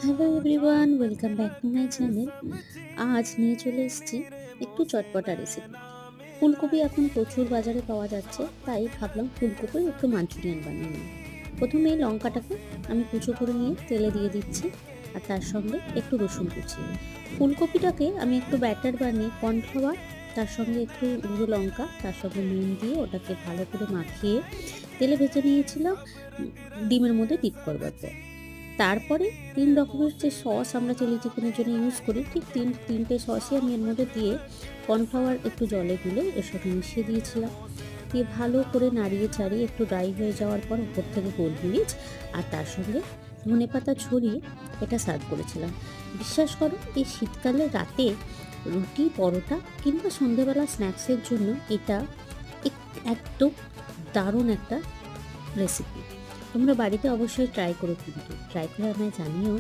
Hello everyone, welcome back to my channel. আজ নিয়ে চলে এসেছি একটু চটপটা রেসিপি। ফুলকপি এখন প্রচুর বাজারে পাওয়া যাচ্ছে, তাই ভাবলাম ফুলকপির একটু মাঞ্চুরিয়ান বানিয়ে নিই। প্রথমে লঙ্কাটাকে আমি কুচো করে নিয়ে তেলে দিয়ে দিচ্ছি, আর তার সঙ্গে একটু রসুন কুচি। ফুলকপিটাকে আমি একটু ব্যাটার বানিয়ে কর্নফ্লাওয়ার, তার সঙ্গে একটু গুঁড়ো লঙ্কা, তার সঙ্গে নুন দিয়ে ওটাকে ভালো করে মাখিয়ে তেলে ভেজে নিয়েছিলাম, ডিমের মধ্যে ডিপ করবার পর। তারপরে ৩ রকমের যে সস আমরা চিলি চিকেনের জন্য ইউজ করি, ঠিক ৩টে সসই আমি এর মধ্যে দিয়ে কর্নফ্লাওয়ার একটু জলে গুলে এর সাথে মিশিয়ে দিয়েছিলাম। দিয়ে ভালো করে নাড়িয়ে চাড়িয়ে একটু ড্রাই হয়ে যাওয়ার পর উপর থেকে গোলমরিচ আর তার সঙ্গে ধনেপাতা ছড়িয়ে এটা সার্ভ করেছিলাম। বিশ্বাস করো, এই শীতকালে রাতে রুটি, পরোটা কিংবা সন্ধ্যেবেলা স্ন্যাক্সের জন্য এটা এক একদম দারুণ একটা রেসিপি। তোমরা বাড়িতে অবশ্যই ট্রাই করো, কিন্তু ট্রাই করে আমায় জানিও